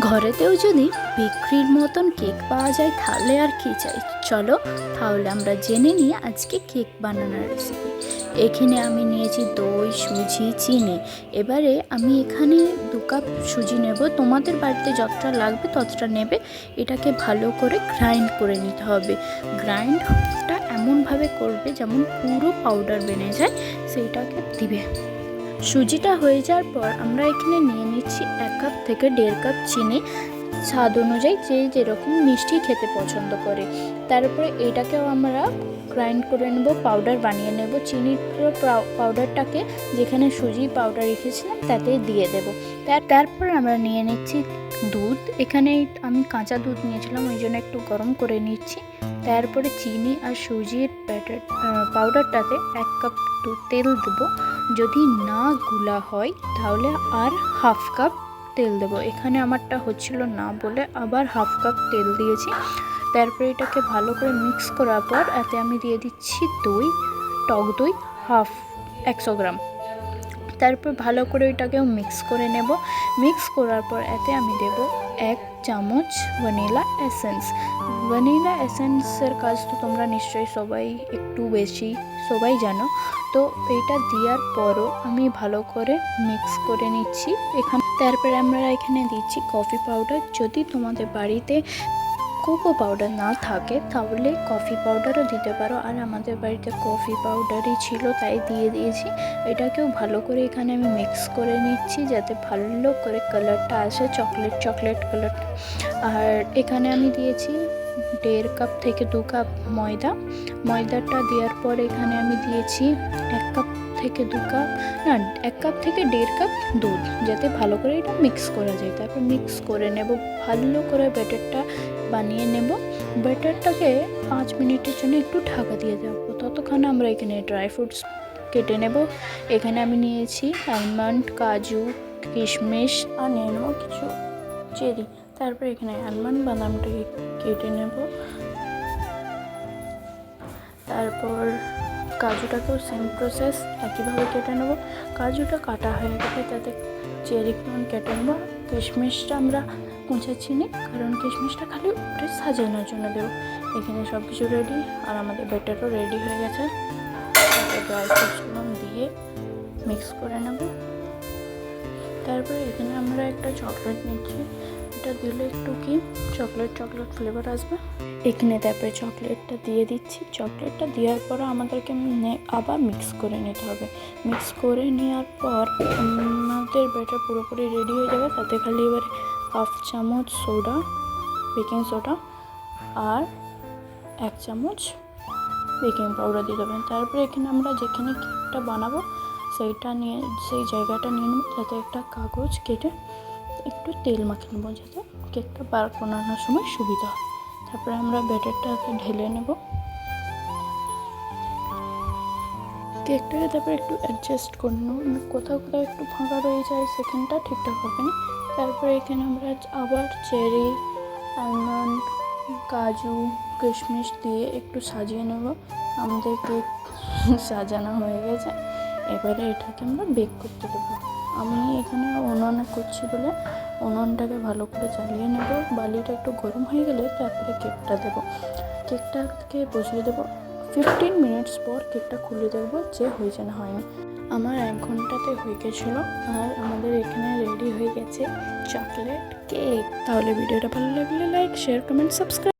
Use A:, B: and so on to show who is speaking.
A: ঘরেতেও যদি বিক্রির মতন কেক পাওয়া যায় তাহলে আর কি চাই। চলো তাহলে আমরা জেনে নিই আজকে কেক বানানোর রেসিপি। এখানে আমি নিয়েছি দই, সুজি, চিনি। এবারে আমি এখানে 2 কাপ সুজি নেব, তোমাদের বাড়িতে যতটা লাগবে ততটা নেবে। এটাকে ভালো করে গ্রাইন্ড করে নিতে হবে। গ্রাইন্ডটা এমনভাবে করবে যেমন পুরো পাউডার বেনে যায়, সেইটাকে দিবে। সুজিটা হয়ে যাওয়ার পর আমরা এখানে নিয়ে নিচ্ছি 1 কাপ থেকে 1.5 কাপ চিনি, স্বাদ অনুযায়ী যে যেরকম মিষ্টি খেতে পছন্দ করে। তারপরে এটাকেও আমরা গ্রাইন্ড করে নেব, পাউডার বানিয়ে নেব। চিনির পাউডারটাকে যেখানে সুজি পাউডার রেখেছিলাম তাতে দিয়ে দেব। তারপর আমরা নিয়ে নিচ্ছি দুধ। এখানে আমি কাঁচা দুধ নিয়েছিলাম, ওই জন্য একটু গরম করে নিচ্ছি। তারপরে চিনি আর সুজির পাউডারটাতে 1 কাপ তেল দেবো। যদি না গুলা হয় তাহলে আর 1/2 কাপ তেল দেবো। এখানে আমারটা হচ্ছিল না বলে আবার 1/2 কাপ তেল দিয়েছি। তারপরে এটাকে ভালো করে মিক্স করার পর এতে আমি দিয়ে দিচ্ছি দই, টক দই 100 গ্রাম। তারপর ভালো করে এটাকেও মিক্স করে নেব। মিক্স করার পর এতে আমি দেব 1 চামচ ভ্যানিলা এসেন্স। ভ্যানিলা এসেন্সের কাজ তো তোমরা নিশ্চয়ই সবাই একটু বেশি সবাই জানো। তো এটা দেওয়ার পরও আমি ভালো করে মিক্স করে নিচ্ছি। তারপরে আমরা এখানে দিচ্ছি কফি পাউডার। যদি তোমাদের বাড়িতে কোকো পাউডার না থাকে তাহলে কফি পাউডারও দিতে পারো, আর আমাদের বাড়িতে কফি পাউডারই ছিল তাই দিয়ে দিয়েছি। এটাকেও ভালো করে এখানে আমি মিক্স করে নিচ্ছি যাতে ভালো করে কালারটা আসে, চকলেট কালার। আর এখানে আমি দিয়েছি 1.5 কাপ থেকে 2 কাপ ময়দাটা দেওয়ার পর এখানে আমি দিয়েছি 1 কাপ থেকে 2 কাপ না 1 কাপ থেকে 1.5 কাপ দুধ, যাতে ভালো করে এটা মিক্স করা যায়। তারপর মিক্স করে নেব, ভালো করে ব্যাটারটা বানিয়ে নেব। ব্যাটারটাকে 5 মিনিটের জন্য একটু ঢাকা দিয়ে দেবো। ততক্ষণ আমরা এখানে ড্রাই ফ্রুটস কেটে নেব। এখানে আমি নিয়েছি আলমন্ড, কাজু, কিশমিশ আর নিয়ে নেবো কিছু চেরি। তারপর এখানে আলমন্ড বাদামটাকে কেটে নেব। তারপর কাজুটাকেও সেম প্রসেস একইভাবে কেটে নেব। কাজুটা কাটা হয়ে গেলে তাতে চেরি কেটে নেব। কিশমিশটা আমরা মুছাচ্ছি না, কারণ কিশমিশটা খালি উপরে সাজানোর জন্য দেবো। এখানে সব কিছু রেডি, আর আমাদের ব্যাটারও রেডি হয়ে গেছে। ড্রাই ফ্রুটসগুলো দিয়ে মিক্স করে নেব। তারপরে এখানে আমরা একটা চকলেট নিচ্ছি। এটা দিলে একটু কি চকলেট ফ্লেভার আসবে। এখানে তারপরে চকলেটটা দিয়ে দিচ্ছি। চকলেটটা দেওয়ার পর আমাদেরকে আবার মিক্স করে নিতে হবে। মিক্স করে নেওয়ার পর আমাদের ব্যাটার পুরোপুরি রেডি হয়ে যাবে। তাতে খালি এবারে 1/2 চামচ বেকিং সোডা আর 1 চামচ বেকিং পাউডার দিয়ে দেবেন। তারপরে এখানে আমরা যেখানে কেকটা বানাবো সেই জায়গাটা নিয়ে নেব, যাতে একটা কাগজ কেটে একটু তেল মাখিয়ে নেবো, যাতে কেকটা বানানোর সময় সুবিধা হয়। তারপরে আমরা ব্যাটারটাকে ঢেলে নেব। কেকটাকে তারপরে একটু অ্যাডজাস্ট করে নেব, কোথাও একটু ফাঁকা রয়ে যায়, সেখানটা ঠিকঠাক হবে না। তারপরে এখানে আমরা আবার চেরি, আলমন্ড, কাজু, কিশমিশ দিয়ে একটু সাজিয়ে নেব। আমাদের কেক সাজানো হয়ে গেছে। এবারে এটাকে আমরা বেক করতে দেবো। আমি এখানে উনুনে করছি বলে উনুনটাকে ভালো করে জ্বালিয়ে নেব। বালিটা একটু গরম হয়ে গেলে তারপরে কেকটা দেবো। কেকটাকে বসিয়ে দেবো। 15 মিনিটস পর কেকটা খুলে দেখবো যে হয়েছে না হয়নি। আমার 1 ঘন্টাতে হয়ে গেছিলো, আর আমাদের এখানে রেডি হয়ে গেছে চকলেট কেক। তাহলে ভিডিওটা ভালো লাগলে লাইক, শেয়ার, কমেন্ট, সাবস্ক্রাইব।